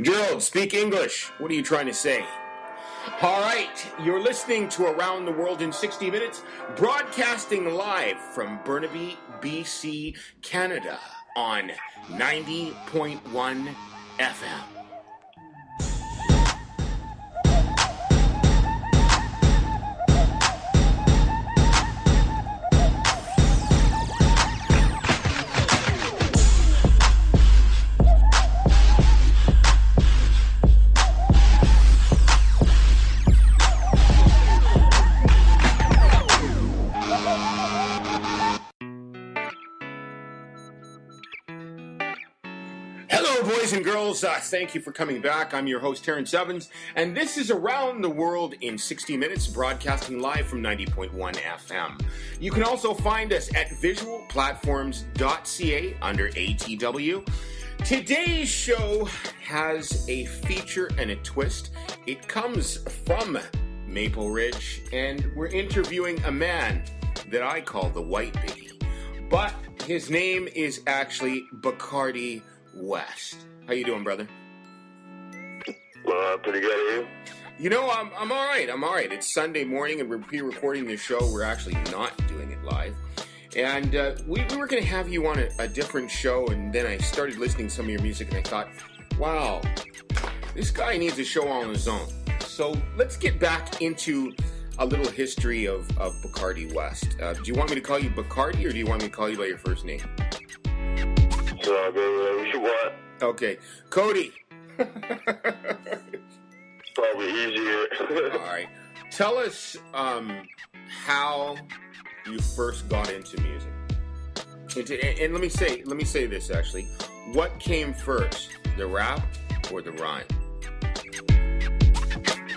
Gerald, speak English. What are you trying to say? All right, you're listening to Around the World in 60 Minutes, broadcasting live from Burnaby, BC, Canada, on 90.1 FM. Boys and girls, thank you for coming back. I'm your host, Terrence Evans, and this is Around the World in 60 Minutes, broadcasting live from 90.1 FM. You can also find us at Visual Platforms.ca under ATW. Today's show has a feature and a twist. It comes from Maple Ridge, and we're interviewing a man that I call the White Biggie, but his name is actually Bakardie West. How you doing, brother? Pretty good, are you? You know, I'm all right. I'm all right. It's Sunday morning, and we're pre-recording this show. We're actually not doing it live. And we were going to have you on a different show, and then I started listening to some of your music, and I thought, wow, this guy needs a show on his own. So let's get back into a little history of Bakardie West. Do you want me to call you Bakardie, or do you want me to call you by your first name? So, what? Okay. Cody. Probably easier. All right. Tell us how you first got into music. And let me say this actually. What came first, the rap or the rhyme?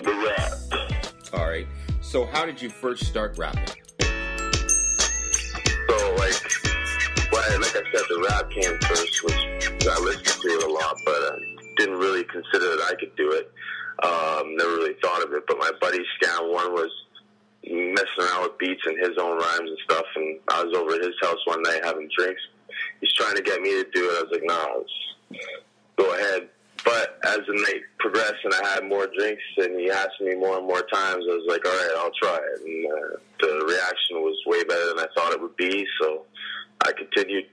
The rap. All right. So how did you first start rapping? So, like I said, the rap came first, which I listened to it a lot, but didn't really consider that I could do it. Never really thought of it, but my buddy Scam One was messing around with beats and his own rhymes and stuff, and I was over at his house one night having drinks. He's trying to get me to do it. I was like, nah, let's go ahead. But as the night progressed and I had more drinks and he asked me more and more times, I was like, all right, I'll try it. And the reaction was way better than I thought it would be, so I continued.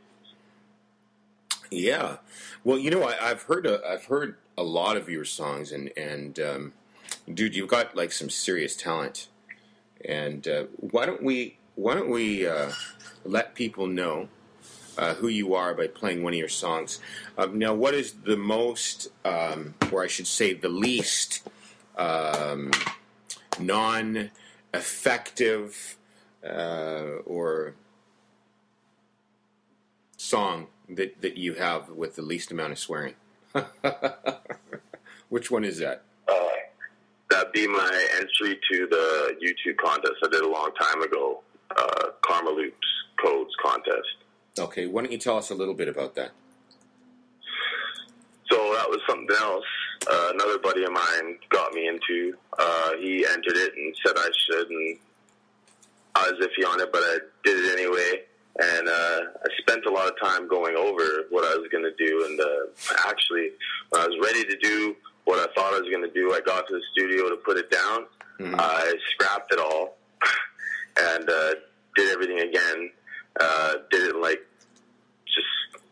Yeah, well, you know, I've heard a lot of your songs, and dude, you've got like some serious talent. And why don't we let people know who you are by playing one of your songs? Now, what is the most, or I should say, the least non-effective or song that you have with the least amount of swearing? Which one is that? That'd be my entry to the YouTube contest I did a long time ago, Kamloops Codes contest. Okay, why don't you tell us a little bit about that? So that was something else another buddy of mine got me into. He entered it and said I should, and I was iffy on it, but I did it anyway. And I spent a lot of time going over what I was going to do. And actually, when I was ready to do what I thought I was going to do, I got to the studio to put it down. Mm-hmm. I scrapped it all and did everything again. Did it like just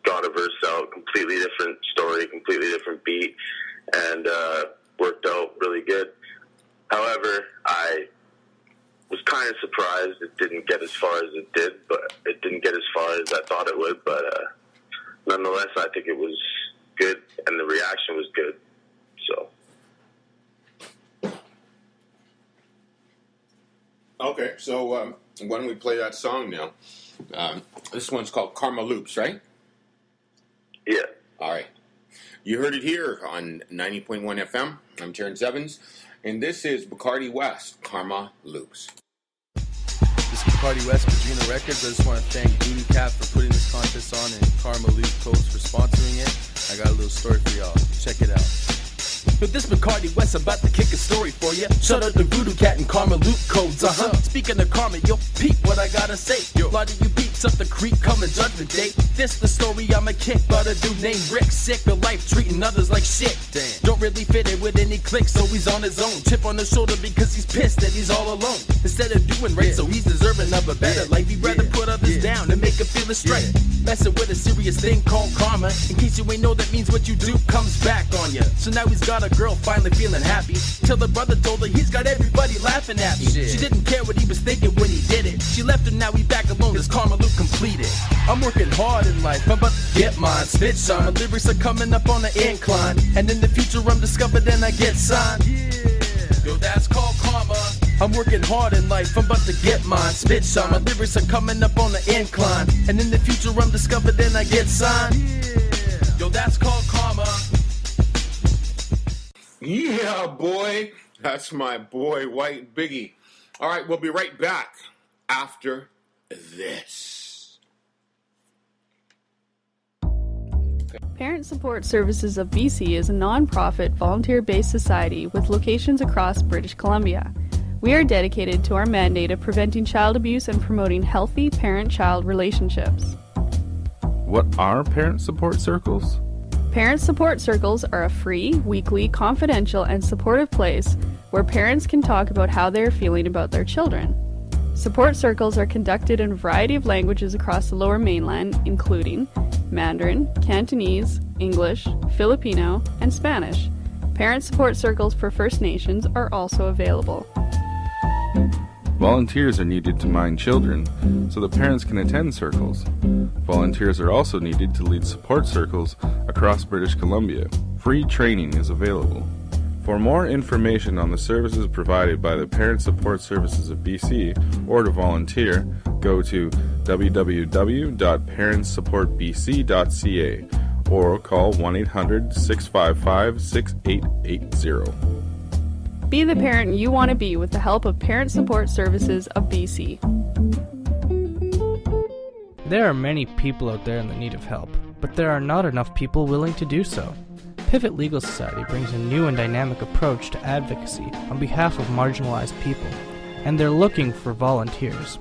got a verse out, completely different story, completely different beat, and worked out really good. However, I was kind of surprised it didn't get as far as it did, but it didn't get as far as I thought it would. But nonetheless, I think it was good, and the reaction was good. So. Okay, so why don't we play that song now? This one's called Kamloops, right? Yeah. All right. You heard it here on 90.1 FM. I'm Terrence Evans, and this is Bakardie West, Kamloops. This is Bakardie West, Virginia Records. I just want to thank Voodoo Cat for putting this contest on and Kamloops Codes for sponsoring it. I got a little story for y'all. Check it out. But this Bakardie West, I'm about to kick a story for ya. Shout out to Voodoo Cat and Kamloops Codes, Speaking of karma, yo, peep what I gotta say. Yo. A lot of you peeps up the creek coming judgment day. This the story I'ma kick about a dude named Rick. Sick of life, treating others like shit. Damn. Don't really fit in with any clique, so he's on his own. Chip on his shoulder because he's pissed that he's all alone. Instead of doing right, so he's deserving of a better life. He'd rather put others down and make him feel it straight. Messing with a serious thing called karma. In case you ain't know, that means what you do comes back on you. So now he's got a girl finally feeling happy. Till the brother told her he's got everybody laughing at me. She didn't care what he was thinking when he did it. She left him, now he back alone, his karma loop completed. I'm working hard in life, I'm about to get mine. Spit shine, my lyrics are coming up on the incline. And in the future I'm discovered and I get signed. Yo, that's called karma. I'm working hard in life, I'm about to get mine. Spit shine, my lyrics are coming up on the incline. And in the future I'm discovered and I get signed. Yo, that's called karma. Yeah, boy. That's my boy, White Biggie. All right, we'll be right back after this. Parent Support Services of BC is a non-profit, volunteer-based society with locations across British Columbia. We are dedicated to our mandate of preventing child abuse and promoting healthy parent-child relationships. What are parent support circles? Parent Support Circles are a free, weekly, confidential, and supportive place where parents can talk about how they are feeling about their children. Support circles are conducted in a variety of languages across the Lower Mainland, including Mandarin, Cantonese, English, Filipino, and Spanish. Parent support circles for First Nations are also available. Volunteers are needed to mind children so that parents can attend circles. Volunteers are also needed to lead support circles across British Columbia. Free training is available. For more information on the services provided by the Parent Support Services of BC or to volunteer, go to www.parentsupportbc.ca or call 1-800-655-6880. Be the parent you want to be with the help of Parent Support Services of BC. There are many people out there in the need of help, but there are not enough people willing to do so. Pivot Legal Society brings a new and dynamic approach to advocacy on behalf of marginalized people, and they're looking for volunteers.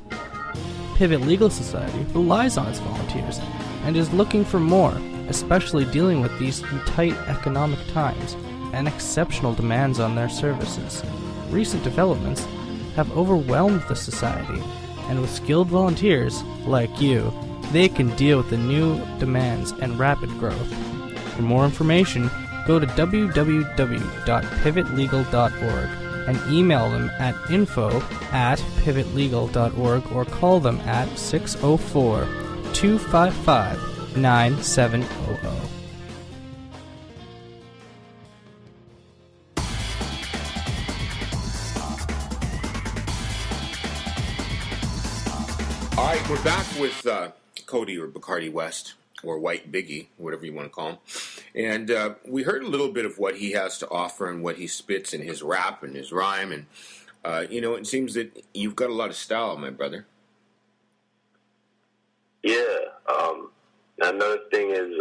Pivot Legal Society relies on its volunteers and is looking for more, especially dealing with these tight economic times and exceptional demands on their services. Recent developments have overwhelmed the society, and with skilled volunteers like you, they can deal with the new demands and rapid growth. For more information, go to www.pivotlegal.org and email them at info@pivotlegal.org or call them at 604-255-9700. All right, we're back with Cody or Bakardie West, or White Biggie, whatever you want to call him. And we heard a little bit of what he has to offer and what he spits in his rap and his rhyme. And, it seems that you've got a lot of style, my brother. Yeah. Another thing is,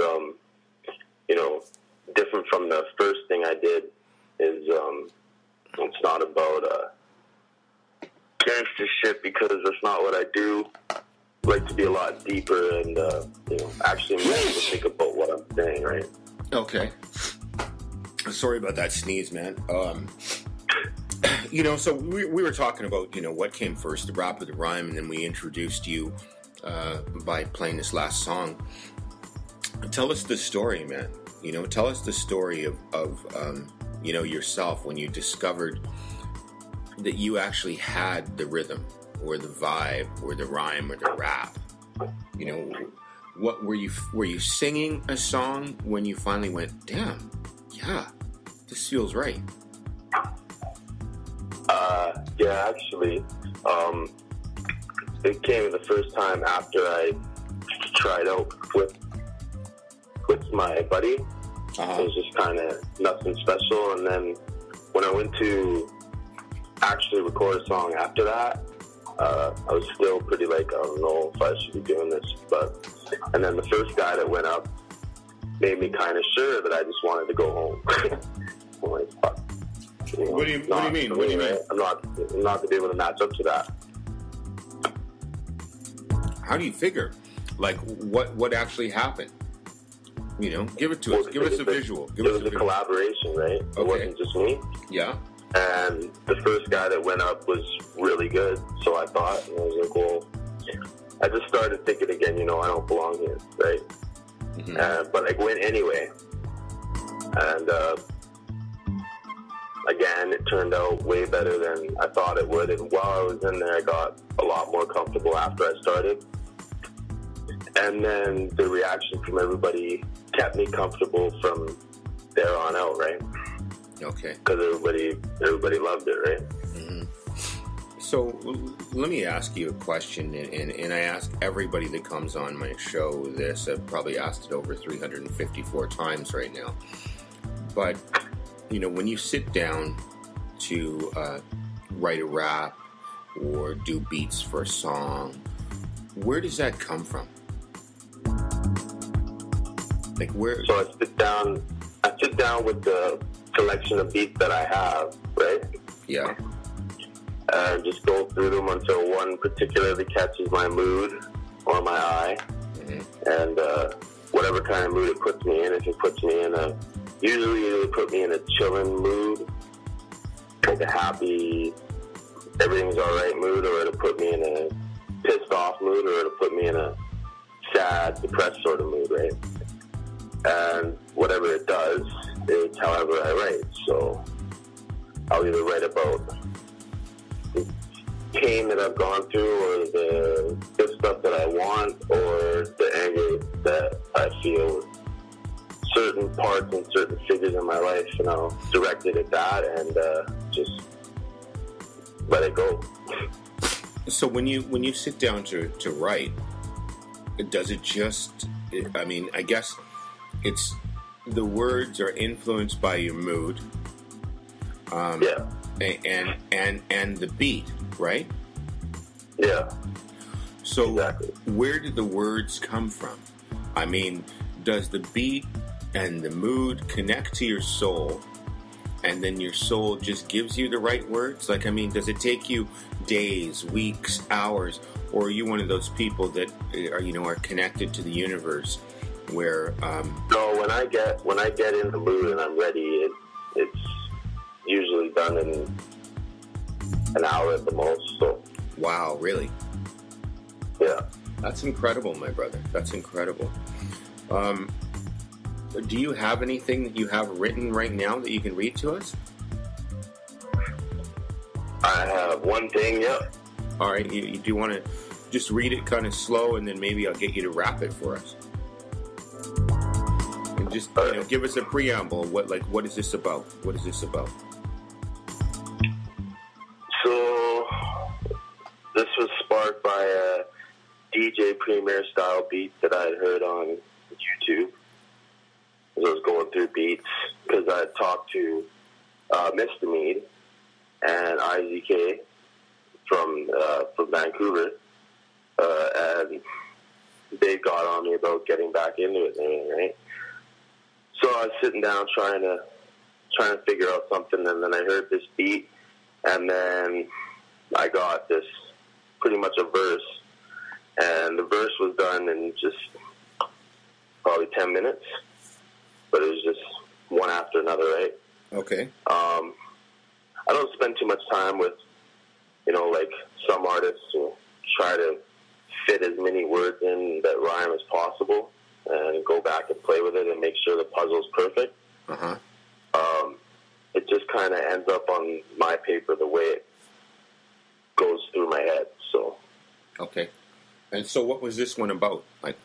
different from the first thing I did is it's not about gangster shit because that's not what I do. I like to be a lot deeper and, actually make people think about what I'm saying, right? Okay. Sorry about that sneeze, man. So we were talking about, what came first, the rap or the rhyme, and then we introduced you by playing this last song. Tell us the story, man. Tell us the story of yourself when you discovered that you actually had the rhythm or the vibe or the rhyme or the rap. What were you singing a song when you finally went, damn, yeah, this feels right? Yeah, actually, it came the first time after I tried out with my buddy. Uh-huh. It was just kind of nothing special, and then when I went to actually record a song after that, I was still pretty I don't know if I should be doing this, and then the first guy that went up made me kind of sure that I just wanted to go home. I'm like, fuck. What do you mean? Right? I'm not going to be able to match up to that. How do you figure? Like, what actually happened? You know, give it to us. Give us a visual. It was a collaboration, right? Okay. It wasn't just me. Yeah. And the first guy that went up was really good, so I thought, and I was like, well, I just started thinking again, you know, I don't belong here, right? Mm-hmm. But I went anyway. And again, it turned out way better than I thought it would. And while I was in there, I got a lot more comfortable after I started. And then the reaction from everybody kept me comfortable from there on out, right? Okay. Because everybody loved it, right? Mm-hmm. So let me ask you a question, and I ask everybody that comes on my show this. I've probably asked it over 354 times right now. But, you know, when you sit down to write a rap or do beats for a song, where does that come from? Like, where? So I sit down with the collection of beats that I have, right? Yeah. And just go through them until one particularly catches my mood or my eye. Mm-hmm. And whatever kind of mood it puts me in, if it puts me in usually it'll put me in a chilling mood, like a happy, everything's alright mood, or it'll put me in a pissed off mood, or it'll put me in a sad, depressed sort of mood, right? And whatever it does, it's however I write. So I'll either write about the pain that I've gone through, or the good stuff that I want, or the anger that I feel with certain parts and certain figures in my life, and I'll direct it at that and just let it go. So when you sit down to write, does it just, I mean, I guess it's the words are influenced by your mood, yeah, and the beat, right? Yeah. So exactly. Where did the words come from? I mean, does the beat and the mood connect to your soul, and then your soul just gives you the right words? Like, I mean, does it take you days, weeks, hours, or are you one of those people that are connected to the universe? Where no, when I get in the mood and I'm ready, it's usually done in an hour at the most. So wow, really? Yeah, that's incredible, my brother. That's incredible. Do you have anything that you have written right now that you can read to us? I have one thing. Yeah. All right. Do you want to just read it kind of slow, and then maybe I'll get you to rap it for us? And just give us a preamble. What is this about? What is this about? So this was sparked by a DJ Premier style beat that I had heard on YouTube. As I was going through beats, because I had talked to Mr. Mead and IZK from Vancouver, and they got on me about getting back into it, right? So I was sitting down trying to figure out something, and then I heard this beat, and then I got this pretty much a verse, and the verse was done in just probably 10 minutes. But it was just one after another, right? Okay. I don't spend too much time with, like some artists who try to fit as many words in that rhyme as possible and go back and play with it and make sure the puzzle's perfect. Uh-huh. It just kind of ends up on my paper the way it goes through my head, so. Okay. And so what was this one about? Like,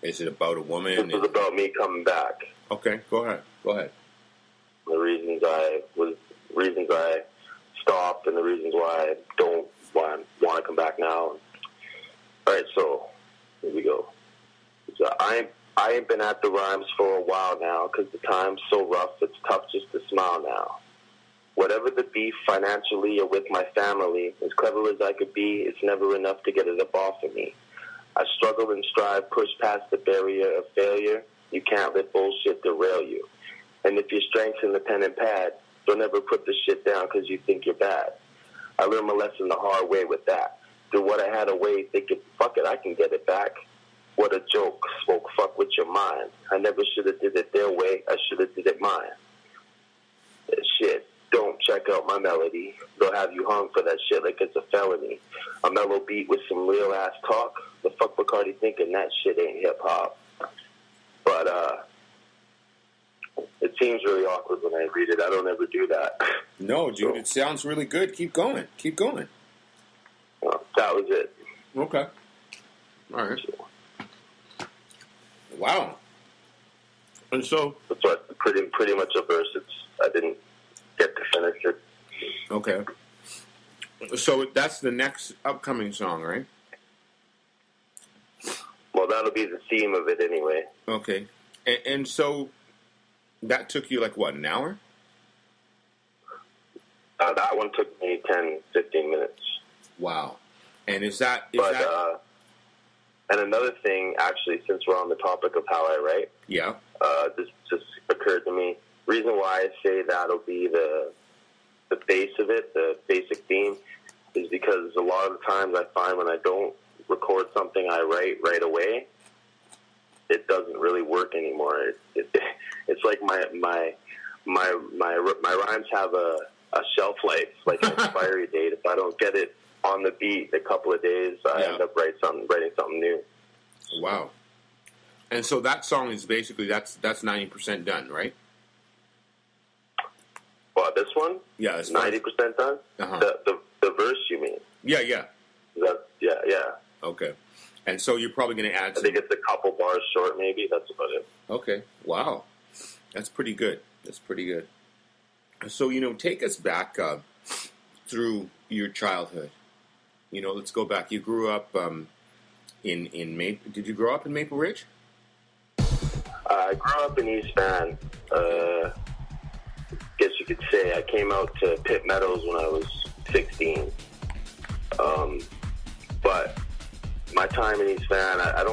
is it about a woman? This was about me coming back. Okay, go ahead. The reasons I stopped and the reasons why I don't want to come back now. All right, so here we go. So I ain't been at the rhymes for a while now because the time's so rough it's tough just to smile now. Whatever the beef financially or with my family, as clever as I could be, it's never enough to get it up off of me. I struggle and strive, push past the barrier of failure. You can't let bullshit derail you. And if your strength's in the pen and pad, don't ever put the shit down because you think you're bad. I learned my lesson the hard way with that. threw what I had away, thinking, fuck it, I can get it back. What a joke, smoke fuck with your mind. I never should have did it their way, I should have did it mine. Shit, don't check out my melody. They'll have you hung for that shit like it's a felony. A mellow beat with some real ass talk. The fuck Bakardie thinking that shit ain't hip-hop. But, it seems really awkward when I read it. I don't ever do that. No, dude, it sounds really good. Keep going. Keep going. Well, that was it. Okay. All right. Wow. And so... That's what, pretty much a verse. I didn't get to finish it. Okay. So that's the next upcoming song, right? Well, that'll be the theme of it anyway. Okay. And so that took you, like, what, an hour? That one took me 10, 15 minutes. Wow. And is that... and another thing, actually, since we're on the topic of how I write, yeah, this just occurred to me. Reason why I say that'll be the base of it, the basic theme, is because a lot of the times I find when I don't record something I write right away, it doesn't really work anymore. It's like my rhymes have a shelf life, like an expiry date. If I don't get it on the beat a couple of days, I end up writing something new. Wow. And so that song is basically, that's 90% done, right? Well, this one? Yeah, it's 90% done? Uh-huh. The verse, you mean? Yeah. Yeah. Okay. And so you're probably going to add I think it's a couple bars short, maybe. That's about it. Okay. Wow. That's pretty good. So, take us back through your childhood. Let's go back. You grew up in Maple... Did you grow up in Maple Ridge? I grew up in East Van. Guess you could say I came out to Pitt Meadows when I was 16. But my time in East Van, I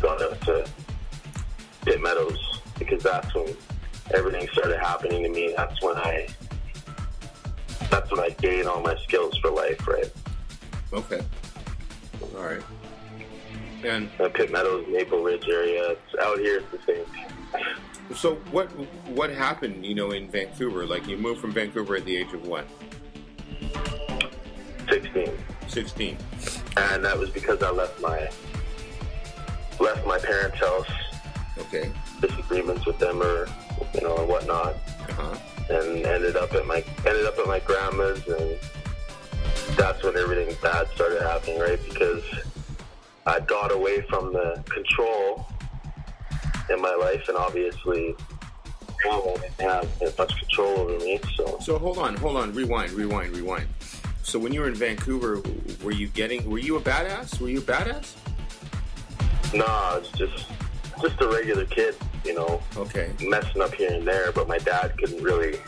got out to Pitt Meadows because that's when everything started happening to me. That's when I gained all my skills for life, right? Okay. All right. And Pitt Meadows, Maple Ridge area, it's out here, it's the same thing. So what happened, in Vancouver? Like, you moved from Vancouver at the age of what? 16. And that was because I left my parents' house. Okay. Disagreements with them or whatnot. Uh-huh. And ended up at my grandma's, and that's when everything bad started happening, right? Because I got away from the control in my life, and obviously grandma didn't have as much control over me. So hold on, rewind. So when you were in Vancouver, were you a badass? Were you a badass? No, I was just a regular kid, Okay. Messing up here and there, but my dad couldn't really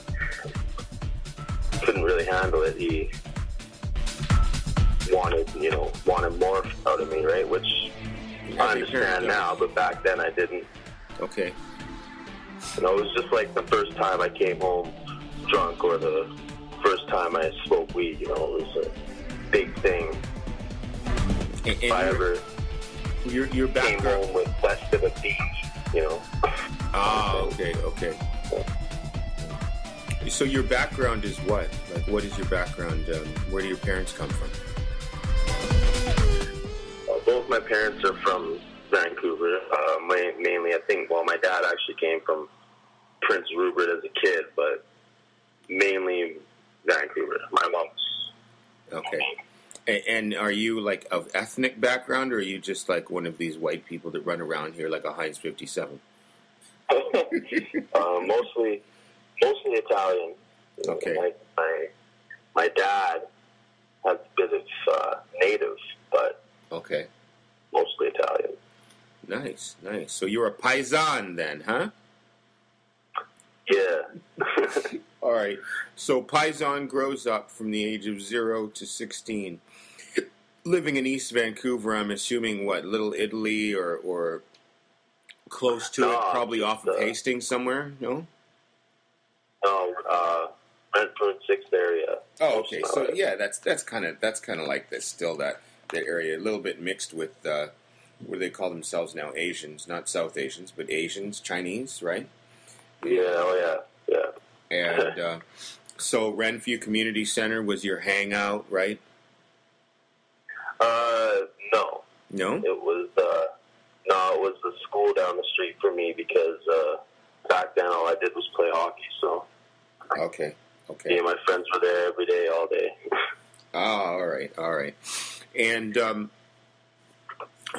handle it. He wanted more out of me, right? Which I understand now, but back then I didn't. Okay. It was just like the first time I came home drunk or the first time I smoked weed, it was a big thing. And if I ever your background came home with less of a beat, Ah, okay. So your background is what? Like, what is your background? Where do your parents come from? Both my parents are from Vancouver. Mainly, I think, my dad actually came from Prince Rupert as a kid, but mainly Vancouver. My mom's. Okay. And are you, like, of ethnic background, or are you just, like, one of these white people that run around here like a Heinz 57? Mostly Italian. Okay. My dad has a bit of native, but okay, mostly Italian. Nice. So you're a paisan then, huh? Yeah. All right. So paisan grows up from the age of 0 to 16. Living in East Vancouver, I'm assuming, what, Little Italy or close to it, probably off of Hastings somewhere, no? No, Brentford 6th area. Oh, okay. So yeah, that's kind of like this. Still that area, a little bit mixed with what do they call themselves now? Asians, not South Asians, but Asians, Chinese, right? Yeah. Oh yeah. And so Renfrew Community Center was your hangout, right? No. No. It was it was the school down the street for me because back then all I did was play hockey. So. Okay. Me and my friends were there every day, all day. All right. And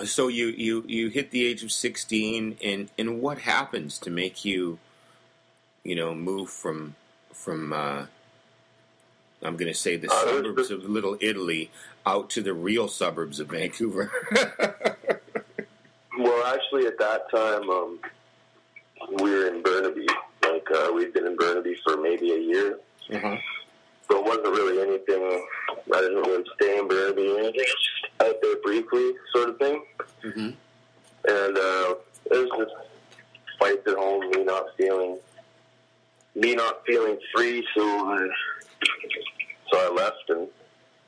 so you hit the age of 16, and what happens to make you, move from I'm going to say the suburbs of Little Italy out to the real suburbs of Vancouver? Well, actually, at that time, we were in Burnaby. We'd been in Burnaby for maybe a year. Uh-huh. So it wasn't really anything. I didn't really stay in Burnaby or anything. Just out there briefly, sort of thing. Mm-hmm. And it was just fights at home, me not feeling free. So I left, and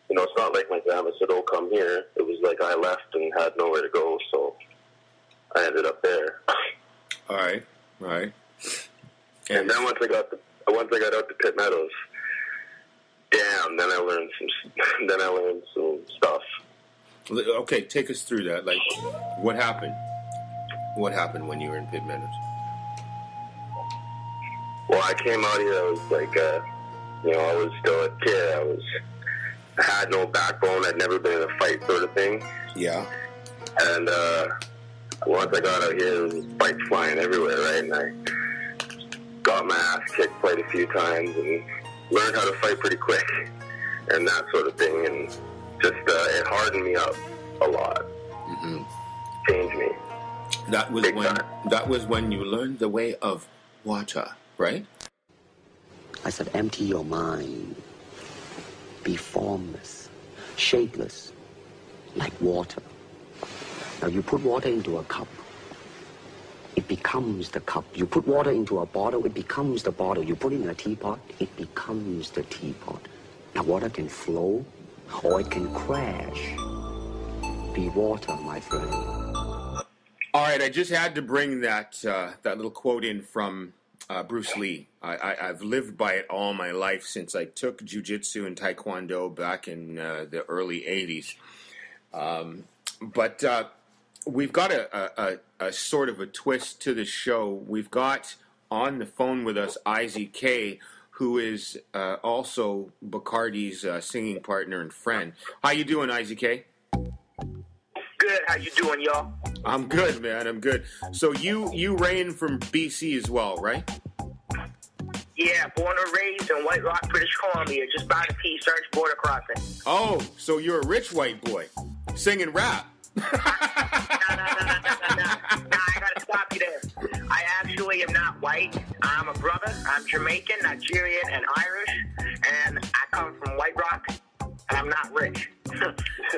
it's not like my grandma said, "Oh, come here." It was like I left and had nowhere to go, so I ended up there. All right. And then once I got out to Pitt Meadows, damn, then I learned some stuff. Okay, take us through that. Like, what happened? What happened when you were in Pitt Meadows? Well, I came out here, I was like, I was still a kid. I had no backbone. I'd never been in a fight sort of thing. Yeah. And once I got out here, there was fights flying everywhere, right? And I got my ass kicked quite a few times and learned how to fight pretty quick and that sort of thing. And just, it hardened me up a lot. Mm-hmm. Changed me. That was when you learned the way of water, right? I said, empty your mind. Be formless, shapeless, like water. Now you put water into a cup, it becomes the cup. You put water into a bottle, it becomes the bottle. You put it in a teapot, it becomes the teapot. Now water can flow or it can crash. Be water, my friend. All right, I just had to bring that little quote in from Bruce Lee. I've lived by it all my life since I took jiu-jitsu and taekwondo back in the early 80s. But we've got a sort of a twist to the show. We've got on the phone with us Isaac K, who is also Bakardie's singing partner and friend. How you doing, Isaac K? Good. How you doing, y'all? I'm good, man. I'm good. So you reign from BC as well, right? Yeah, born and raised in White Rock, British Columbia, just by the Peace Church border crossing. Oh, so you're a rich white boy singing rap. Nah, I gotta stop you there. I actually am not white. I'm a brother. I'm Jamaican, Nigerian, and Irish, and I come from White Rock, and I'm not rich.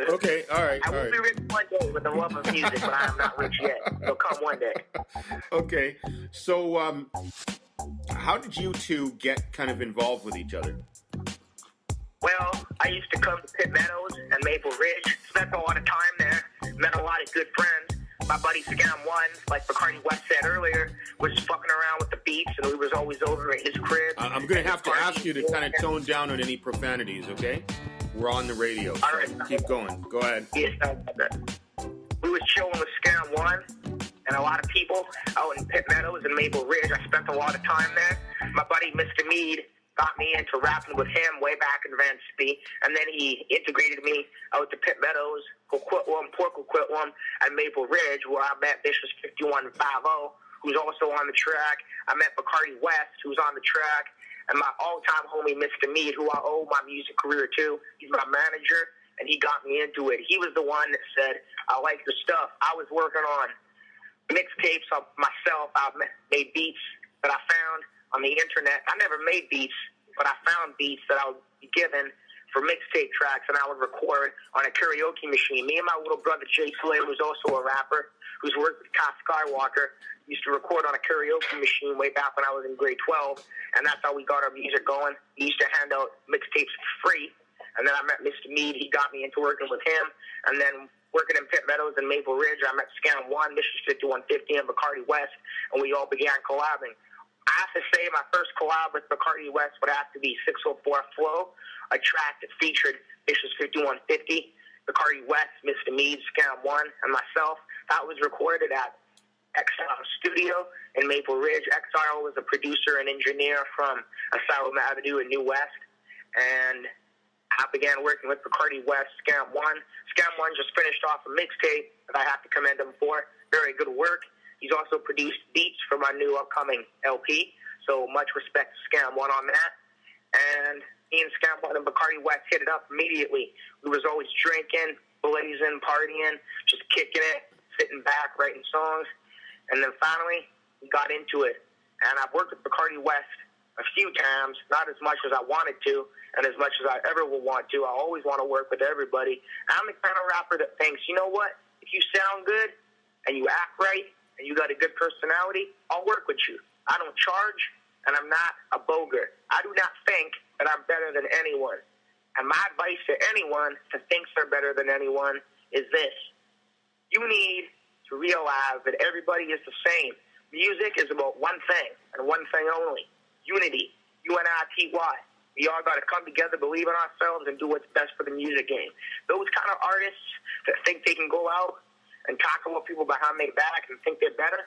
Okay, all right. I will be rich one day with the love of music, but I'm not rich yet. It'll come one day. Okay, so how did you two get kind of involved with each other? Well, I used to come to Pitt Meadows and Maple Ridge, spent a lot of time there, met a lot of good friends. My buddy Scam One, like Bakardie West said earlier, was fucking around with the beats, and we was always over at his crib. I'm going to have to ask you to kind of tone down on any profanities, okay? We're on the radio, so all right. Keep going. Go ahead. Yes, we was chilling with Scam One and a lot of people out in Pitt Meadows and Maple Ridge. I spent a lot of time there. My buddy Mr. Mead got me into rapping with him way back in Vancouver, and then he integrated me out to Pitt Meadows, Coquitlam, Port Coquitlam, and Maple Ridge, where I met Vicious 5150, who's also on the track. I met Bakardie West, who's on the track, and my all-time homie Mr. Mead, who I owe my music career to. He's my manager, and he got me into it. He was the one that said, I like your stuff. I was working on mixtapes of myself. I made beats that I found on the internet. I never made beats, but I found beats that I would be given for mixtape tracks, and I would record on a karaoke machine. Me and my little brother Jay Slay, who's also a rapper, who's worked with Cast Skywalker, used to record on a karaoke machine way back when I was in grade 12, and that's how we got our music going. He used to hand out mixtapes for free, and then I met Mr. Mead. He got me into working with him, and then working in Pitt Meadows and Maple Ridge, I met Scam 1, Mission 5150, and Bakardie West, and we all began collabing. I have to say my first collab with Bakardie West would have to be 604 Flow, a track that featured Mission 5150, Bakardie West, Mr. Mead, Scam 1, and myself. That was recorded at Exile Studio in Maple Ridge. Exile was a producer and engineer from Asylum Avenue in New West, and I began working with Bakardie West, Scam 1. Scam 1 just finished off a mixtape that I have to commend him for. Very good work. He's also produced beats for my new upcoming LP, so much respect to Scam 1 on that. And me and Scam 1 and Bakardie West hit it up immediately. We was always drinking, blazing, partying, just kicking it, sitting back, writing songs. And then finally, we got into it. And I've worked with Bakardie West a few times, not as much as I wanted to, and as much as I ever will want to. I always want to work with everybody. I'm the kind of rapper that thinks, you know what? If you sound good and you act right and you got a good personality, I'll work with you. I don't charge, and I'm not a boger. I do not think that I'm better than anyone. And my advice to anyone that thinks they're better than anyone is this. You need to realize that everybody is the same. Music is about one thing and one thing only: unity. UNITY. We all got to come together, believe in ourselves, and do what's best for the music game. Those kind of artists that think they can go out and talk about people behind their back and think they're better,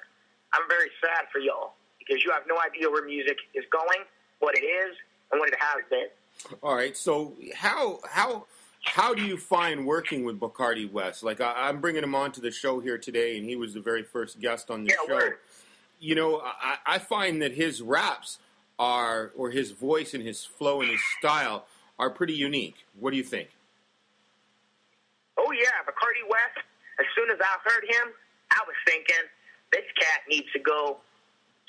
I'm very sad for y'all, because you have no idea where music is going, what it is, and what it has been. All right, so how do you find working with Bakardie West? Like, I'm bringing him onto the show here today, and he was the very first guest on the show. Word. You know, I find that his raps are, or his voice and his flow and his style are pretty unique. What do you think? Oh, yeah, Bakardie West, as soon as I heard him, I was thinking, this cat needs to go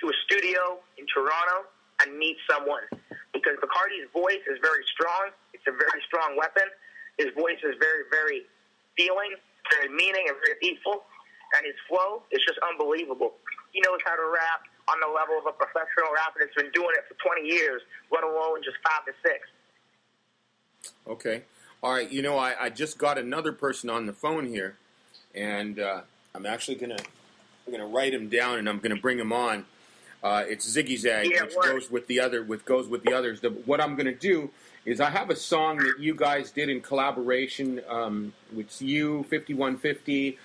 to a studio in Toronto and meet someone. Because Bakardie's voice is very strong. It's a very strong weapon. His voice is very, very feeling, very meaning, and very beatful. And his flow is just unbelievable. He knows how to rap on the level of a professional rapper that's been doing it for 20 years, let alone just 5 to 6. Okay. All right. You know, I just got another person on the phone here, and I'm actually gonna write him down, and I'm gonna bring him on. It's Ziggy Zag, which goes with the others. What I'm gonna do is I have a song that you guys did in collaboration with you, 5150,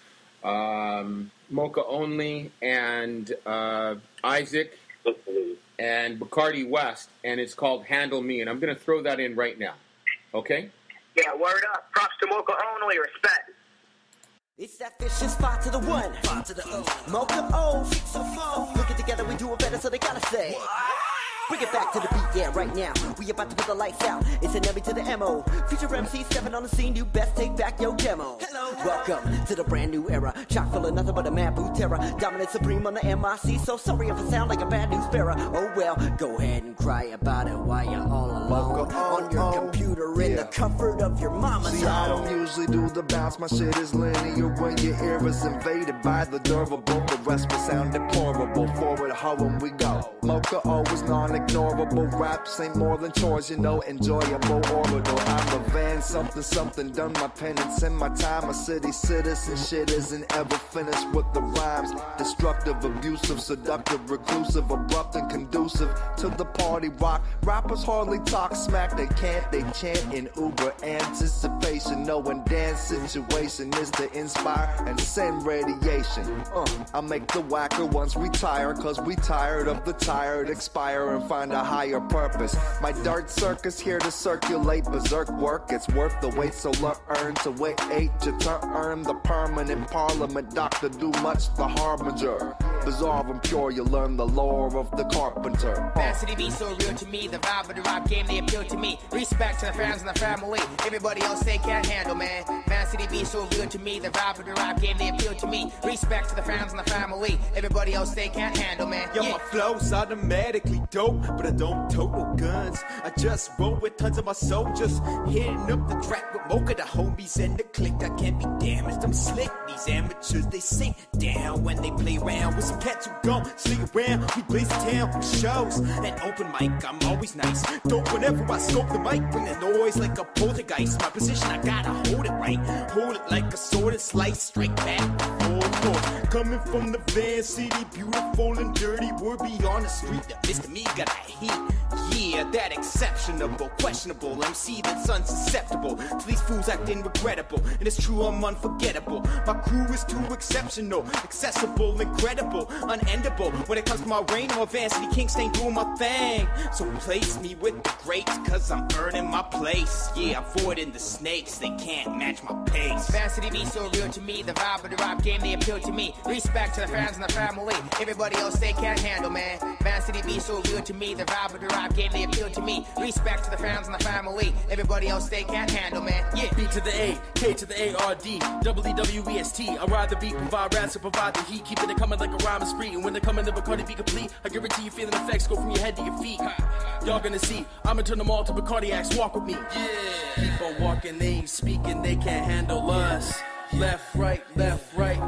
Mocha Only, and Isaac, and Bakardie West, and it's called Handle Me, and I'm going to throw that in right now. Okay? Yeah, word up. Props to Mocha Only. Respect. It's that vicious 5 to the 1, 5 to the O, Mocha O, 6 to 4. Look it together, we do it better, so they gotta say. Bring it back to the beat, yeah, right now. We about to put the lights out. It's an Emmy to the M.O. Future MC stepping on the scene. You best take back your demo. Hello. Welcome to the brand new era. Chock full of nothing but a mad boot terror. Dominant supreme on the MIC. So sorry if I sound like a bad news bearer. Oh well, go ahead and cry about it while you're all alone. On your computer in the comfort of your mama's home. See, I don't usually do the bounce. My shit is linear when your ear is invaded by the durable. The rest will sound deplorable. Forward, home we go. Mocha always non-ignorable. Raps ain't more than chores, you know, enjoyable orbital. I'm a van, something, done my penance in my time. A city citizen, shit isn't ever finished with the rhymes. Destructive, abusive, seductive, reclusive, abrupt and conducive to the party rock. Rappers hardly talk smack, they can't, they chant in uber anticipation. Knowing dance situation is to inspire and send radiation. I make the whacker ones retire, cause we tired of the tired, expire and find a higher purpose. My dart circus here to circulate berserk work. It's worth the wait, so learn to wait 8 to earn the permanent parliament. Doctor do much the harbinger. Bizarre and pure, you learn the lore of the carpenter. Man City be so real to me, the vibe of the rap game, they appeal to me. Respect to the fans and the family, everybody else they can't handle, man. Man City be so real to me, the vibe of the rap game, they appeal to me. Respect to the fans and the family, everybody else they can't handle, man. Yo, my flow's automatically dope, but I don't tote no guns. I just roll with tons of my soldiers, hitting up the track with Mocha, the homies and the clique. I can't be damaged, I'm slick. These amateurs, they sink down when they play around with some cats who gon' sneak around. We blaze the town with shows and open mic. I'm always nice. Dope whenever I scope the mic, bring the noise like a poltergeist. My position, I gotta hold it right. Hold it like a sword and slice. Strike back, forward. Coming from the Van City, beautiful and dirty. We're beyond the street. That Mr. Me got a heat. Yeah, that exceptional, questionable MC that's unsusceptible to these fools acting regrettable. And it's true, I'm unforgettable. My crew is too exceptional, accessible, incredible, unendable. When it comes to my reign, I'm Van City King, staying doing my thing. So place me with the greats, cause I'm earning my place. Yeah, avoiding the snakes, they can't match my pace. Van City be so real to me, the vibe of the rap game, they appeal to me. Respect to the fans and the family, everybody else they can't handle, man. Van City be so real to me, the vibe of the rap game, they appeal to me. Respect to the fans and the family, everybody else they can't handle, man. Yeah. B to the A, K to the A-R-D, W-E-S-T. I ride the beat, provide raps, and provide the heat. Keeping it coming like a rhyme is free. And when they come in, the Bakardie be complete. I guarantee you feeling effects go from your head to your feet. Y'all gonna see, I'ma turn them all to BAKARDIACS. Walk with me. Yeah. Keep on walking, they ain't speaking, they can't handle us. Left, right,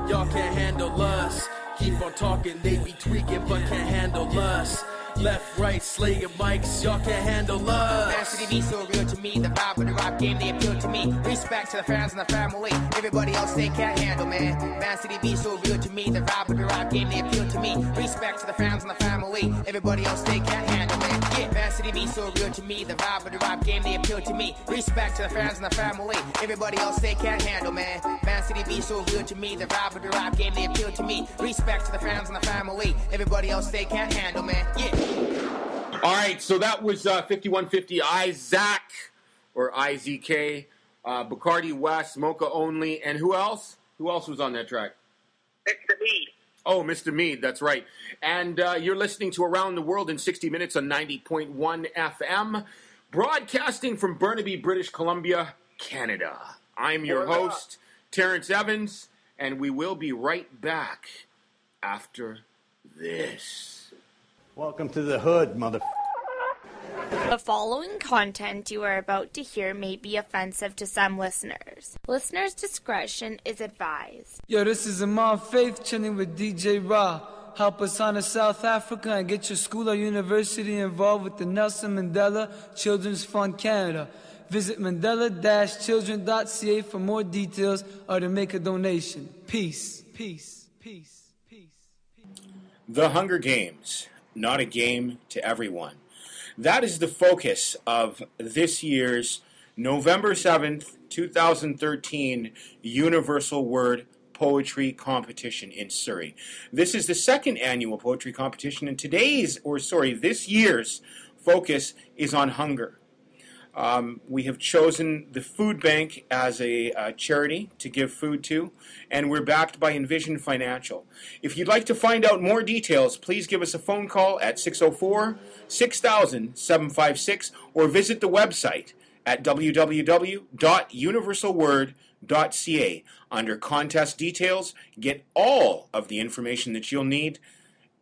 y'all can't handle us. Keep on talking, they be tweaking, but can't handle us. Left, right, slaying mics, y'all can't handle us. Man City be so real to me, the vibe of the rap game, they appeal to me. Respect to the fans and the family, everybody else they can't handle, man. Man City be so real to me, the vibe of the rap game, they appeal to me. Respect to the fans and the family, everybody else they can't handle, man. Yeah, Man City be so real to me, the vibe of the rap game, they appeal to me. Respect to the fans and the family, everybody else they can't handle, man. Man City be so real to me, the vibe of the rap game, they appeal to me. Respect to the fans and the family, everybody else they can't handle, man. Yeah. All right, so that was 5150 Isaac, or IZK, Bakardie West, Mocha Only, and who else? Who else was on that track? Mr. Mead. Oh, Mr. Mead, that's right. And you're listening to Around the World in 60 Minutes on 90.1 FM, broadcasting from Burnaby, British Columbia, Canada. I'm your host, Terrence Evans, and we will be right back after this. Welcome to the hood, mother. The following content you are about to hear may be offensive to some listeners. Listeners' discretion is advised. Yo, this is Imam Faith chilling with DJ Ra. Help us honor South Africa and get your school or university involved with the Nelson Mandela Children's Fund Canada. Visit mandela-children.ca for more details or to make a donation. Peace. Peace. Peace. Peace. The Hunger Games. Not a game to everyone. That is the focus of this year's November 7th, 2013 Universal Word Poetry Competition in Surrey. This is the second annual poetry competition, and this year's focus is on hunger. We have chosen the food bank as a charity to give food to, and we're backed by Envision Financial. If you'd like to find out more details, please give us a phone call at 604-6000-756 or visit the website at www.universalword.ca. Under contest details, get all of the information that you'll need,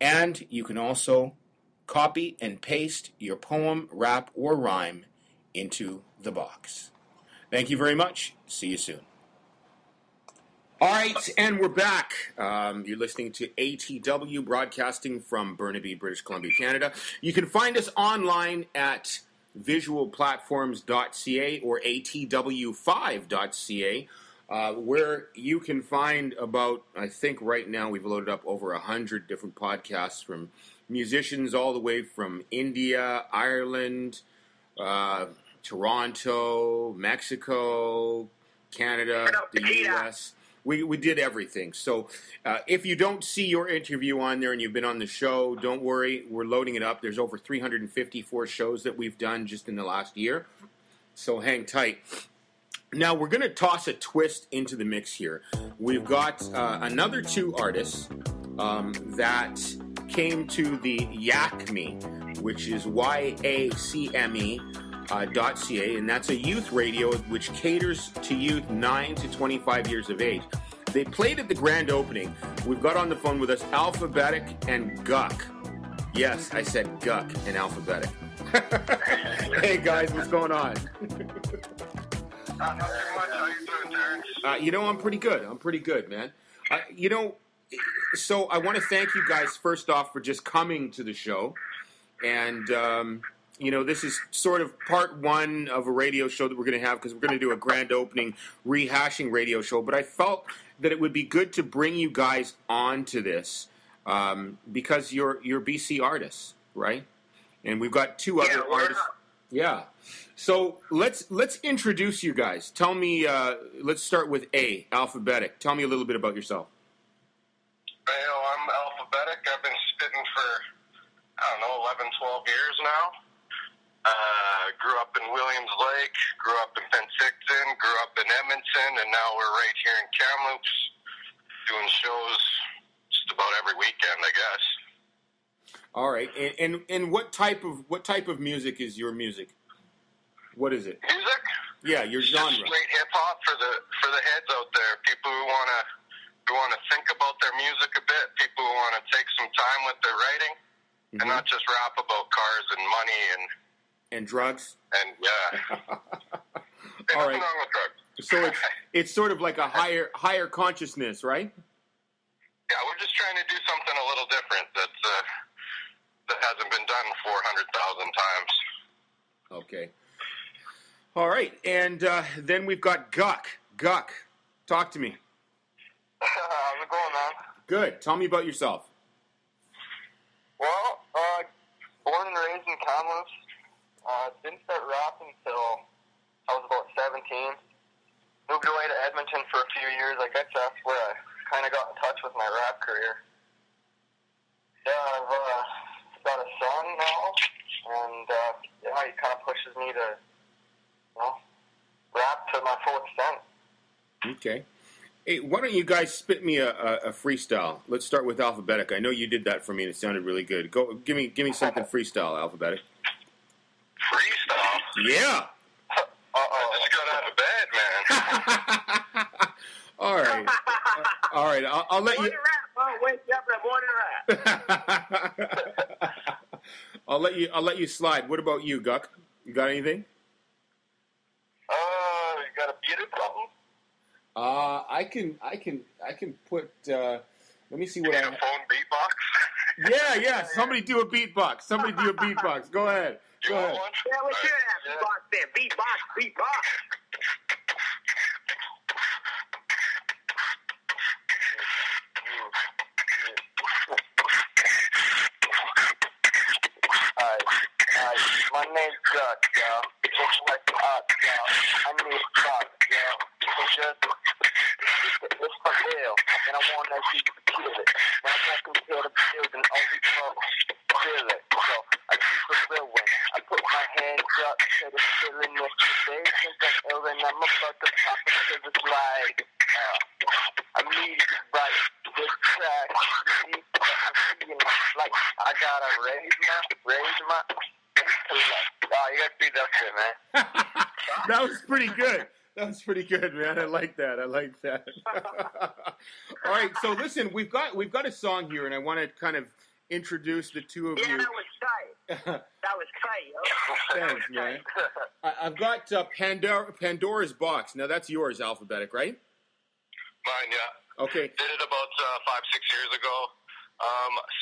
and you can also copy and paste your poem, rap, or rhyme into the box. Thank you very much. See you soon. All right, and we're back. You're listening to ATW, broadcasting from Burnaby, British Columbia, Canada. You can find us online at Visual Platforms.ca or ATW5.ca, where you can find about, I think right now we've loaded up over 100 different podcasts from musicians all the way from India, Ireland, Toronto, Mexico, Canada, the U.S. We did everything. So if you don't see your interview on there and you've been on the show, don't worry. We're loading it up. There's over 354 shows that we've done just in the last year. So hang tight. Now we're going to toss a twist into the mix here. We've got another two artists that came to the YACME, which is YACME.ca, and that's a youth radio which caters to youth 9 to 25 years of age. They played at the grand opening. We've got on the phone with us Alphabetic and Guck. Yes, I said Guck and Alphabetic. Hey guys, what's going on? Not too much. How you doing, Terrence? I'm pretty good. I'm pretty good, man. So I want to thank you guys first off for just coming to the show. And, this is sort of part one of a radio show that we're going to have because we're going to do a grand opening rehashing radio show. But I felt that it would be good to bring you guys onto this because you're BC artists, right? And we've got two other artists. Yeah. So let's introduce you guys. Tell me, let's start with Alphabetic. Tell me a little bit about yourself. I'm Alphabetic. I've been spitting for, 11, 12 years now. Grew up in Williams Lake, grew up in Penticton, grew up in Edmonton, and now we're right here in Kamloops doing shows just about every weekend, I guess. All right. And what type of music is your music? What is it? Music? Yeah, your genre. Just straight hip-hop for the heads out there. People who want to think about their music a bit, people who want to take some time with their writing, and not just rap about cars and money and drugs. And all right. Nothing wrong with drugs. So it's sort of like a higher consciousness, right? Yeah, we're just trying to do something a little different that hasn't been done 400,000 times. Okay. All right, and then we've got Guck. Guck, talk to me. How's it going, man? Good. Tell me about yourself. Well, born and raised in Kamloops. Didn't start rapping until I was about 17. Moved away to Edmonton for a few years. I guess that's where I kind of got in touch with my rap career. Yeah, I've got a son now, and he kind of pushes me to, rap to my full extent. Okay. Hey, why don't you guys spit me a freestyle? Let's start with Alphabetic. I know you did that for me, and it sounded really good. Go, give me something freestyle, Alphabetic. Freestyle? Yeah. I just got out of bed, man. All right. All right. I'll let you. Morning rap. Oh, wake up and morning rap. I'll let you slide. What about you, Guck? You got anything? You got a beat or something? I can put. Let me see what a phone beatbox. Yeah. Somebody do a beatbox. Go ahead. Go ahead. Yeah, we should have beatbox there. Beatbox. My name's Guck, yo. Just like the art, yo. I need a fuck, yo. It's for real, and I want that you to kill it. When I walk into the building, all these motherfuckers feel it. So I keep it real when I put my hands up to the ceiling. If they think I'm ill, and I'm about to pop it because it's like, I'm needing to write this track. See, I'm feeling like I gotta raise my. Oh, you gotta speed up shit, man. That was pretty good. Man. I like that. All right, so listen, we've got a song here, and I want to kind of introduce the two of you. Yeah, that was tight. Yo. Thanks, man. I've got Pandora's Box. Now that's yours, Alphabetic, right? Mine, yeah. Okay. Did it about 5-6 years ago.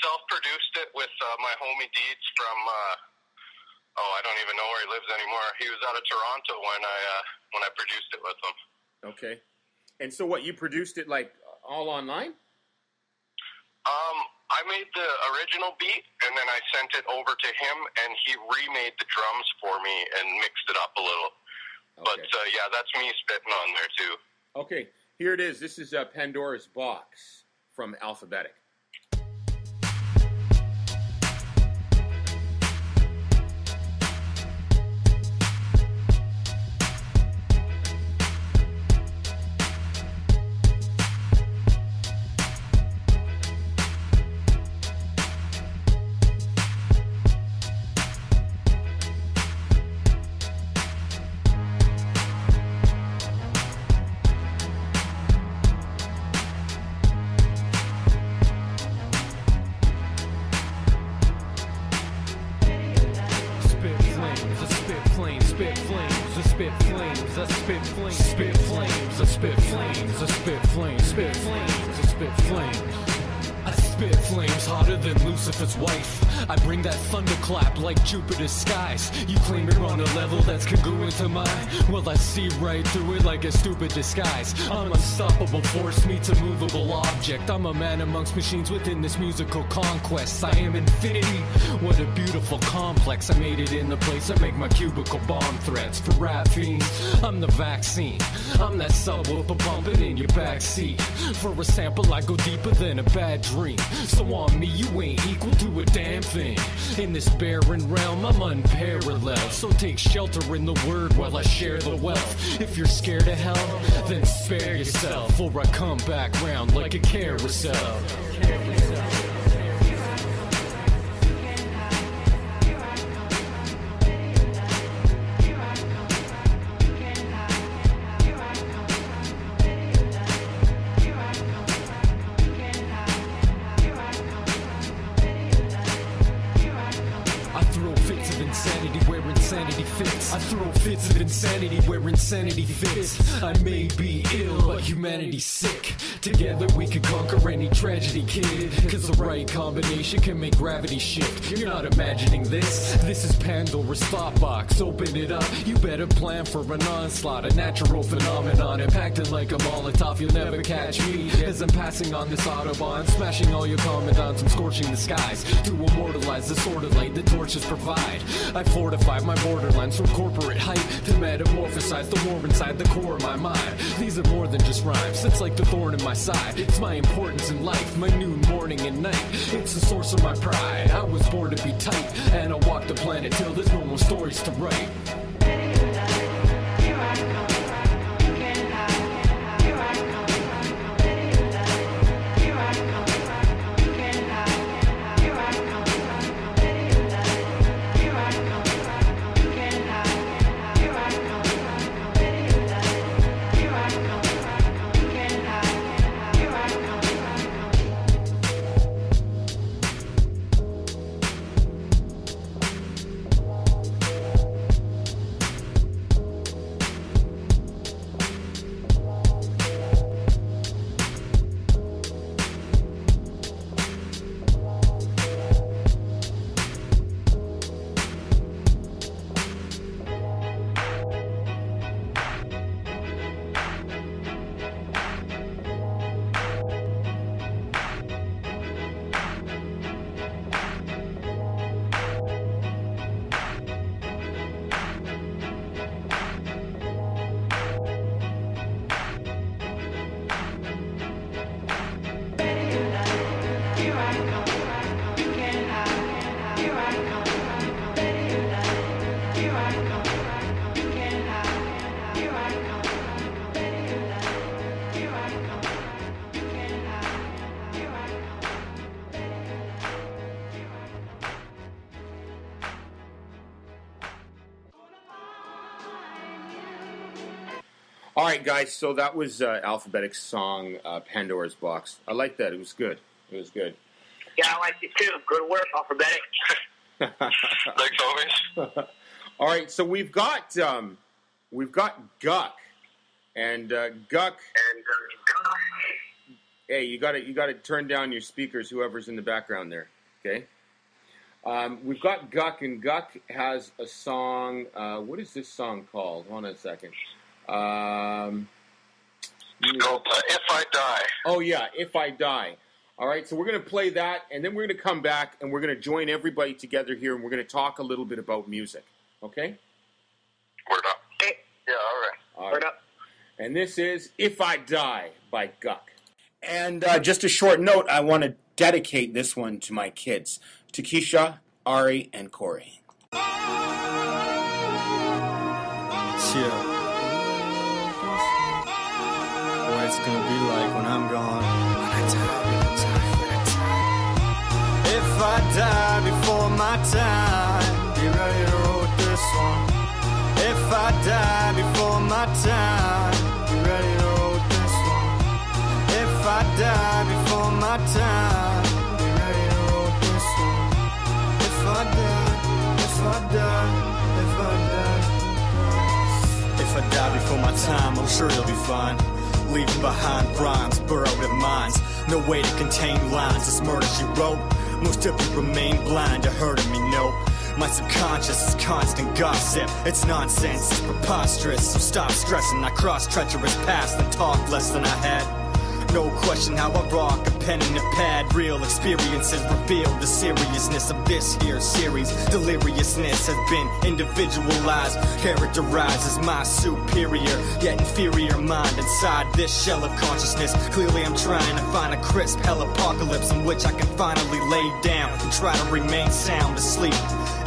Self-produced it with my homie Deeds from. I don't even know where he lives anymore. He was out of Toronto when I produced it with him. Okay. And so what, you produced it like all online? I made the original beat, and then I sent it over to him, and he remade the drums for me and mixed it up a little. Okay. But, that's me spitting on there, too. Okay. Here it is. This is Pandora's Box from Alphabetic. spit flames, spit flames, I spit flames, I spit flames, spit flames, I spit flames. I spit flames hotter than Lucifer's wife. I bring that thunderclap like Jupiter's skies. You claim you're on a level that's congruent to mine. Well, I see right through it like a stupid disguise. I'm unstoppable force meets a movable object. I'm a man amongst machines within this musical conquest. I am infinity. What a beautiful complex. I made it in the place I make my cubicle bomb threats for rap fiends. I'm the vaccine. I'm that subwoofer pumping in your backseat. For a sample, I go deeper than a bad dream. So on me, you ain't equal to a damn thing. In this barren realm, I'm unparalleled. So take shelter in the word while I share the wealth. If you're scared of hell, then spare yourself, or I come back round like a carousel. I throw fits of insanity where insanity fits. I may be ill, but humanity's sick. Together we can conquer any tragedy, kid. Cause the right combination can make gravity shift. You're not imagining this. This is Pandora's thought box. Open it up. You better plan for an onslaught. A natural phenomenon impacted like a Molotov. You'll never catch me as I'm passing on this Autobahn. Smashing all your commandants and scorching the skies. To immortalize the sort of light the torches provide. I fortify my borderlands from corporate hype to metamorphosize the war inside the core of my mind. These are more than just rhymes. It's like the thorn in my side. It's my importance in life, my noon, morning, and night. It's the source of my pride. I was born to be tight, and I walk the planet till there's no more stories to write. All right, guys, so that was Alphabetic's song, Pandora's Box. I like that. It was good. It was good. Yeah, I like it too. Good work, Alphabetic. Thanks, always. All right, so we've got Guck, and Guck. Hey, you got to turn down your speakers, whoever's in the background there. Okay. We've got Guck, and Guck has a song. What is this song called? Hold on a second. It's called If I Die. Oh, yeah, If I Die. All right, so we're going to play that, and then we're going to come back, and we're going to join everybody together here, and we're going to talk a little bit about music. Okay? Word up. Yeah, all right. Word up. And this is If I Die by Guck. And just a short note, I want to dedicate this one to my kids, to Keisha, Ari, and Corey. Yeah. What it's gonna be like when I'm gone. If I die before my time, be ready to wrote this one. If I die before my time, be ready to wrote this one. If I die before my time, be ready to wrote this one. If I die, if I die, if I die. If I die before my my time, I'm sure you'll be fine. Leaving behind rhymes, burrowed in minds. No way to contain lines, this murder she wrote. Most of you remain blind, you heard of me, nope. My subconscious is constant gossip. It's nonsense, it's preposterous. So stop stressing, I cross treacherous paths and talk less than I had. No question how I rock a pen and a pad. Real experiences reveal the seriousness of this here series. Deliriousness has been individualized, characterized as my superior yet inferior mind inside this shell of consciousness. Clearly I'm trying to find a crisp hell apocalypse in which I can finally lay down and try to remain sound asleep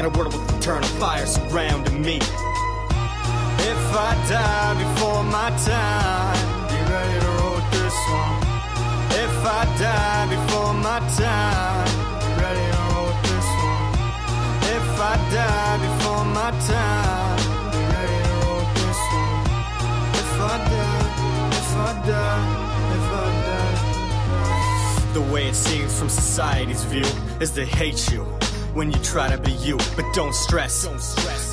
in a world with eternal fire surrounding me. If I die before my time, be ready to wrote this one. If I die before my time, be ready to wrote this one. If I die before my time, be ready to wrote this one. If I die, if I die, if I die. The way it seems from society's view is they hate you when you try to be you, but don't stress,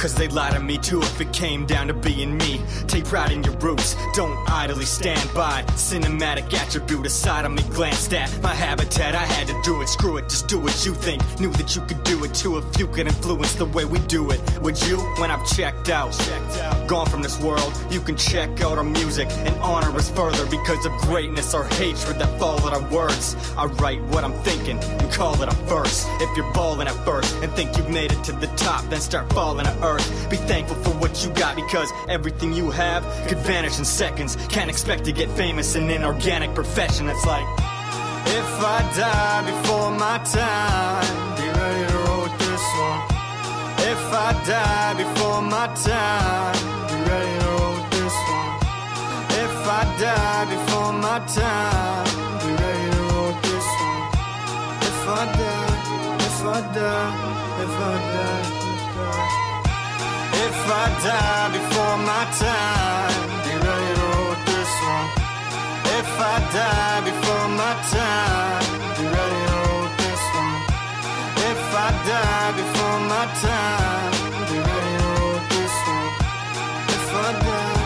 cause they lie to me too if it came down to being me. Take pride in your roots, don't idly stand by. Cinematic attribute aside of me glanced at my habitat, I had to do it, screw it, just do what you think. Knew that you could do it too if you could influence the way we do it. Would you, when I've checked out, gone from this world, you can check out our music and honor us further because of greatness or hatred that fall at our words. I write what I'm thinking and call it a verse. If you're balling at first and think you've made it to the top, then start falling to earth. Be thankful for what you got because everything you have could vanish in seconds. Can't expect to get famous in an organic profession. It's like, if I die before my time, be ready to wrote this one. If I die before my time, be ready to wrote this one. If I die before my time, be ready to wrote this one. If I die, if I die, if I die. If I die before my time, be ready to wrote this one. If I die before my time, be ready to wrote this one. If I die before my time, be ready to wrote this one. If I die,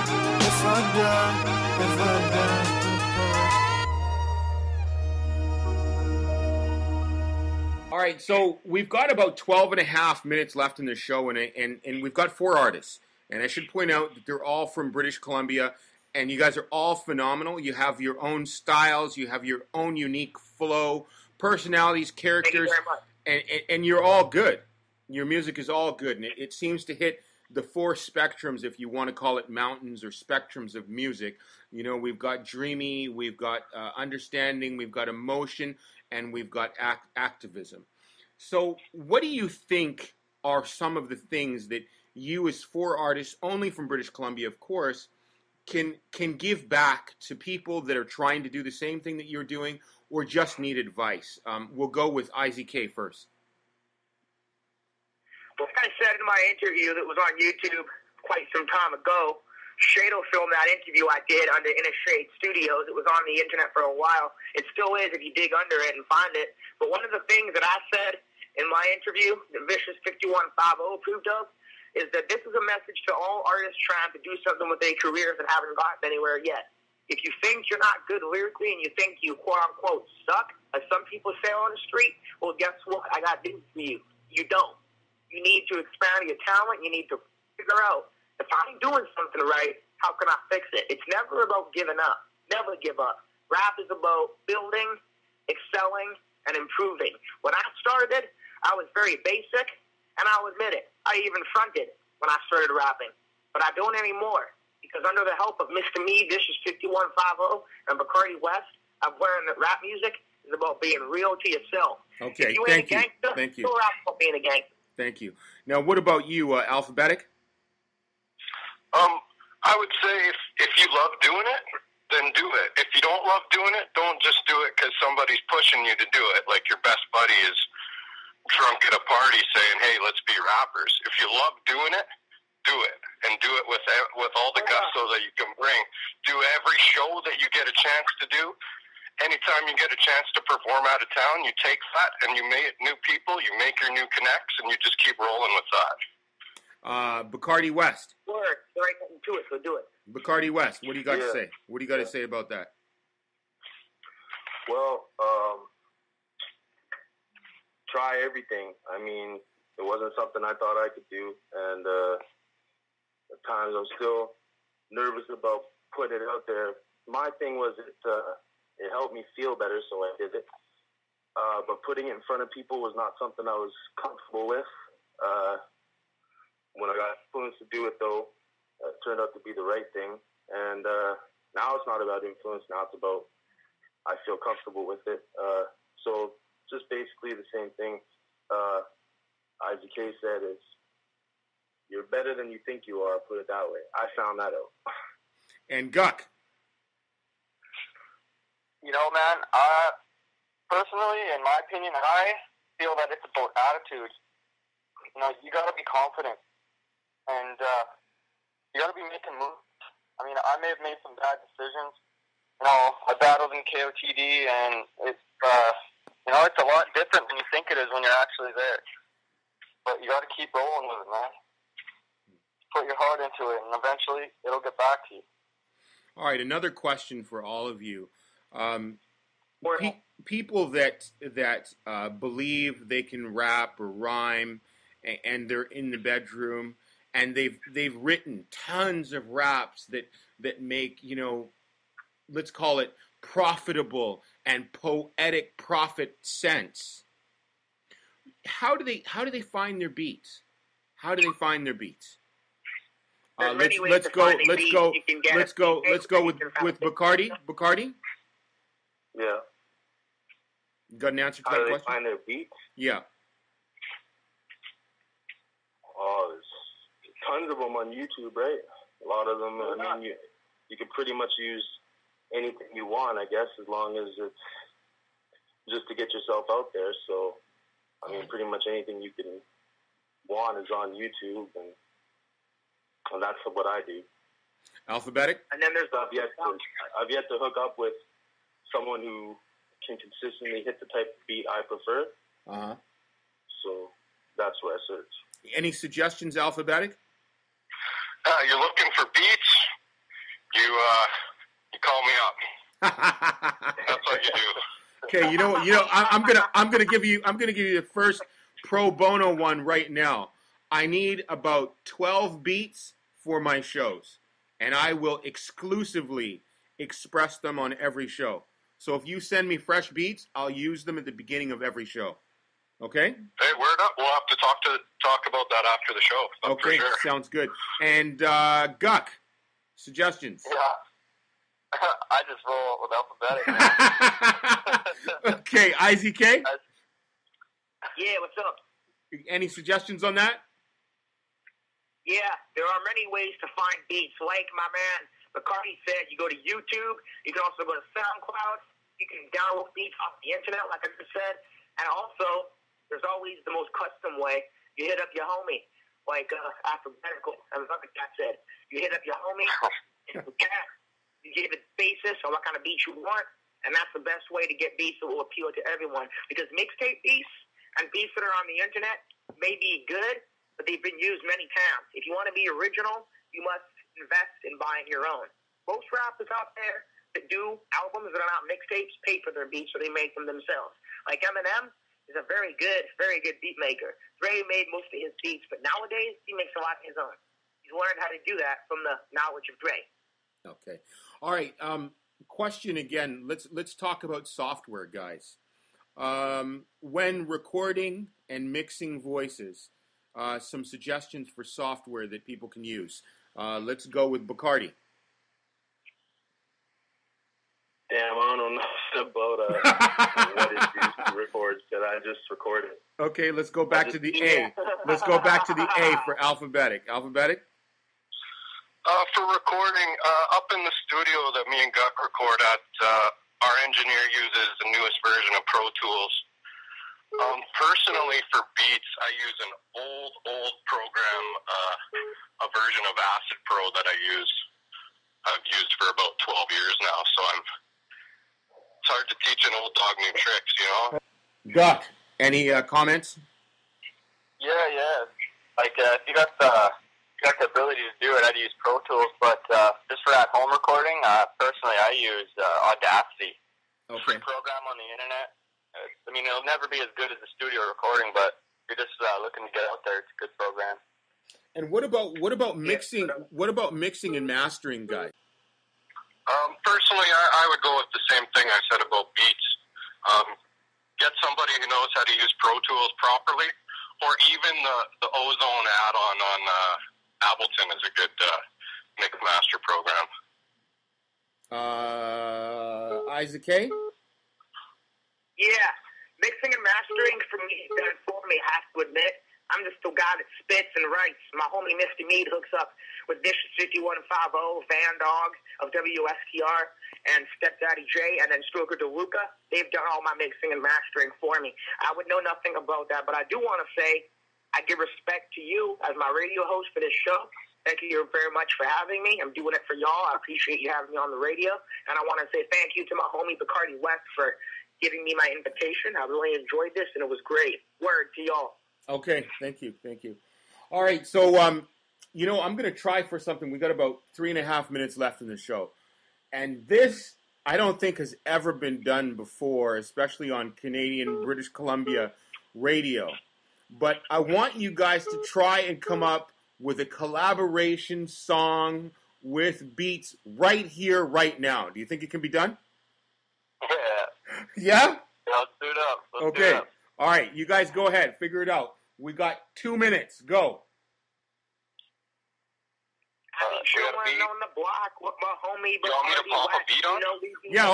if I die, if I die. All right, so we've got about 12 and a half minutes left in the show, and we've got 4 artists. And I should point out that they're all from British Columbia, and you guys are all phenomenal. You have your own styles, you have your own unique flow, personalities, characters, and you're all good. Your music is all good, and it seems to hit the 4 spectrums, if you want to call it mountains or spectrums of music. You know, we've got dreamy, we've got understanding, we've got emotion, and we've got activism. So what do you think are some of the things that you, as 4 artists, only from British Columbia, of course, can give back to people that are trying to do the same thing that you're doing or just need advice? We'll go with IZK first. Well, like I said in my interview that was on YouTube quite some time ago, Shado filmed that interview I did under Inner Shade Studios. It was on the internet for a while. It still is if you dig under it and find it. But one of the things that I said in my interview that Vicious 5150 approved of is that this is a message to all artists trying to do something with their careers that haven't gotten anywhere yet. If you think you're not good lyrically and you think you quote-unquote suck, as some people say on the street, well, guess what? I got news for you. You don't. You need to expand your talent. You need to figure out, if I'm doing something right, how can I fix it? It's never about giving up. Never give up. Rap is about building, excelling, and improving. When I started, I was very basic, and I'll admit it. I even fronted when I started rapping. But I don't anymore, because under the help of Mr. Me, Vicious 5150, and Bakardie West, I've learned that rap music is about being real to yourself. Okay, if you ain't a gangster, thank you. Still rap about being a gangster. Thank you. Now, what about you, Alphabetic? I would say if you love doing it, then do it. If you don't love doing it, don't just do it because somebody's pushing you to do it. Like your best buddy is drunk at a party saying, "Hey, let's be rappers." If you love doing it, do it, and do it with all the gusto that you can bring. Do every show that you get a chance to do. Anytime you get a chance to perform out of town, you take that and you meet new people, you make your new connects, and you just keep rolling with that. Bakardie West. Word. There ain't nothing to it, so do it. Bakardie West, what do you got to say? What do you got to say about that? Well, try everything. I mean, it wasn't something I thought I could do, and at times I'm still nervous about putting it out there. My thing was it helped me feel better, so I did it. But putting it in front of people was not something I was comfortable with. When I got influenced to do it, though, it turned out to be the right thing. And now it's not about influence. Now it's about I feel comfortable with it. So just basically the same thing IZK said is you're better than you think you are, put it that way. I found that out. And Guck. You know, man, personally, in my opinion, I feel that it's about attitude. You know, you got to be confident. And you got to be making moves. I mean, I may have made some bad decisions. You know, I battled in KOTD, and it's, you know, it's a lot different than you think it is when you're actually there. But you got to keep rolling with it, man. Put your heart into it, and eventually it'll get back to you. All right, another question for all of you. People that believe they can rap or rhyme, and they're in the bedroom, and they've written tons of raps that make, you know, let's call it profitable and poetic prophet sense. How do they find their beats? How do they find their beats? Let's go with Bakardie. Bakardie? Yeah. Got an answer to that question? How do they find their beats? Yeah. Oh, there's tons of them on YouTube, right? A lot of them. I mean, you can pretty much use anything you want, I guess, as long as it's just to get yourself out there. So, I mean, pretty much anything you can want is on YouTube, and that's what I do. Alphabetic? And then there's I've yet to hook up with someone who can consistently hit the type of beat I prefer. Uh-huh. So that's where I search. Any suggestions, Alphabetic? You're looking for beats? You call me up. That's what you do. Okay, you know what? I'm gonna give you the first pro bono one right now. I need about 12 beats for my shows, and I will exclusively express them on every show. So if you send me fresh beats, I'll use them at the beginning of every show. Okay? Hey, word up. We'll have to talk about that after the show. Okay, for sure. Sounds good. And Guck, suggestions? Yeah. I just roll with Alphabetic. Okay, IZK? Yeah, what's up? Any suggestions on that? Yeah, there are many ways to find beats. Like my man Bakardie said, you go to YouTube. You can also go to SoundCloud. You can download beats off the internet, like I just said. And also, there's always the most custom way. You hit up your homie, like alphabetical, as Cat said. You hit up your homie, and you give it basis on what kind of beats you want, and that's the best way to get beats that will appeal to everyone. Because mixtape beats and beats that are on the internet may be good, but they've been used many times. If you want to be original, you must invest in buying your own. Most rappers out there that do albums that are not mixtapes pay for their beats, or they make them themselves. Like Eminem is a very good beat maker. Dre made most of his beats, but nowadays he makes a lot of his own. He's learned how to do that from the knowledge of Dre. Okay. All right. Question again. Let's talk about software, guys. When recording and mixing voices, some suggestions for software that people can use. Let's go with Bakardie. Damn, I don't know about what is used to record. Should I just record it? Okay, let's go back to the A. Let's go back to the A for Alphabetic. Alphabetic? For recording, up in the studio that me and Guck record at, our engineer uses the newest version of Pro Tools. Personally, for beats, I use an old program, a version of Acid Pro that I've used for about 12 years now, so it's hard to teach an old dog new tricks, you know? Guck, any comments? Yeah. Like, if you got got the ability to do it, I'd use Pro Tools, but just for at home recording, personally, I use Audacity. Okay. Free program on the internet. I mean, it'll never be as good as the studio recording, but if you're just looking to get out there, it's a good program. And what about mixing? What about mixing and mastering, guys? Personally, I would go with the same thing I said about beats. Get somebody who knows how to use Pro Tools properly, or even the Ozone add-on on Ableton is a good mix master program. Isaac K? Yeah, mixing and mastering for me, I have to admit. I'm just the guy that spits and writes. My homie Mr. Mead hooks up with Vicious 5150, Van Dog of WSTR, and Stepdaddy J, and then Stroker DeLuca. They've done all my mixing and mastering for me. I would know nothing about that, but I do want to say I give respect to you as my radio host for this show. Thank you very much for having me. I'm doing it for y'all. I appreciate you having me on the radio. And I want to say thank you to my homie Bakardie West for giving me my invitation. I really enjoyed this, and it was great. Word to y'all. Okay, thank you. All right, so I'm going to try for something. We got about 3.5 minutes left in the show, and this I don't think has ever been done before, especially on Canadian British Columbia radio. But I want you guys to try and come up with a collaboration song with beats right here, right now. Do you think it can be done? Yeah? Let's do it up. Let's do it up. All right, you guys go ahead. Figure it out. We got 2 minutes. Go. Chilling on the block with my homie. You want me to pop a beat on? Yeah,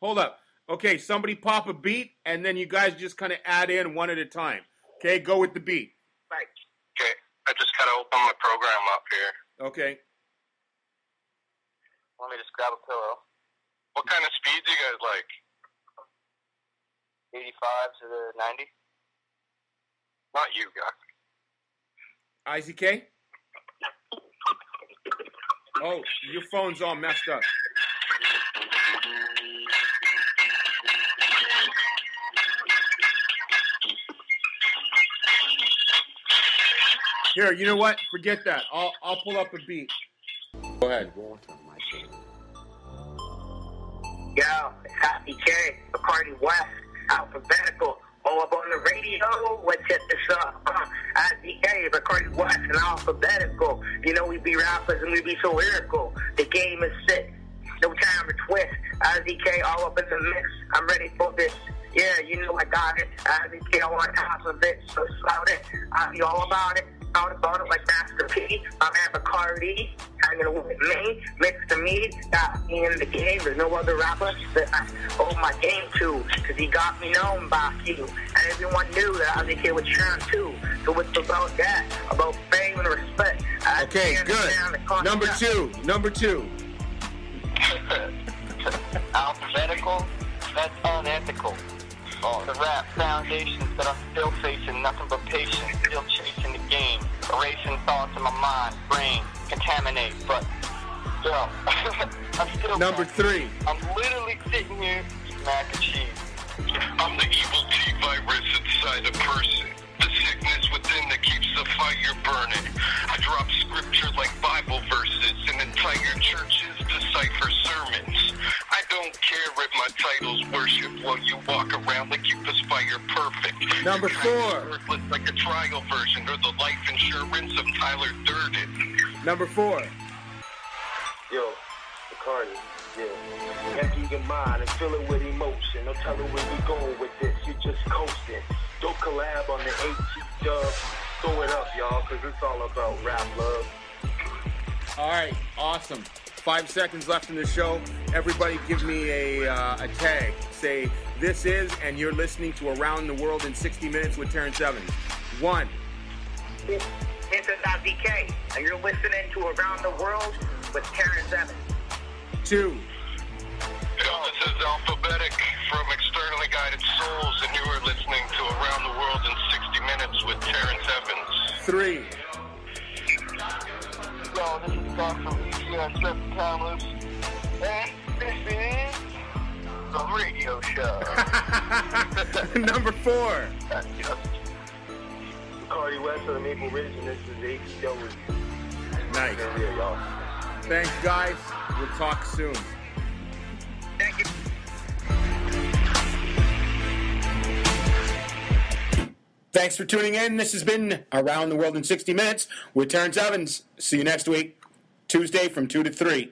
hold up. Okay, somebody pop a beat, and then you guys just kind of add in one at a time. Okay, go with the beat. Right. Okay, I just got to open my program up here. Okay. Let me just grab a pillow. What kind of speed do you guys like? 85 to the 90. Not you, Guck. Isaac K? Oh, your phone's all messed up. Here, you know what? Forget that. I'll pull up a beat. Go ahead. Yo, it's Happy K, Bakardie West, alphabetical. All up on the radio, let's hit this up. IZK, Bakardie West, and alphabetical. You know we be rappers and we be so lyrical. The game is sick, no time to twist. IZK all up in the mix. I'm ready for this. Yeah, you know I got it. IZK all on top of it, so shout it. I be all about it. All about it like Master P. My man Bakardie, hanging with me, mixed to me, got me in the game. There's no other rapper that I owe my game to, cause he got me known by you. And everyone knew that I was a kid with Sean too. So it's about that, about fame and respect. Okay, good. Number two. Alphabetical, that's unethical. Oh, the rap foundations that I'm still facing, nothing but patience, still chasing the game, erasing thoughts in my mind, brain, contaminate, but still, I'm still... Number three. I'm literally sitting here eating mac and cheese. I'm the evil T-virus inside a person, the sickness within that keeps the fire burning. I drop scripture like Bible verses and entire churches decipher sermons. I don't care if my title's worship while you walk around like you aspire perfect. Number four. Worthless like a trial version or the life insurance of Tyler Durden. Number four. Yo, Bakardie, yeah. Empty your mind and fill it with emotion. Don't tell her where we going with this. You just coasting. Don't collab on the AT dub. Throw it up, y'all, because it's all about rap love. All right, awesome. 5 seconds left in the show. Everybody give me a tag. Say, this is, and you're listening to Around the World in 60 Minutes with Terrence Evans. 1. This is IZK, and you're listening to Around the World with Terrence Evans. 2. Yo, this is Alphabetic from Externally Guided Souls, and you are listening to Around the World in 60 Minutes with Terrence Evans. 3. Yo, this is Guck from East Kamloops, and this is the radio show. Number 4. Bakardie Bakardie West of the Maple Ridge, and this is ATW. Nice. Yeah, y'all. Thanks, guys. We'll talk soon. Thank you. Thanks for tuning in. This has been Around the World in 60 Minutes with Terrence Evans. See you next week, Tuesday from 2 to 3.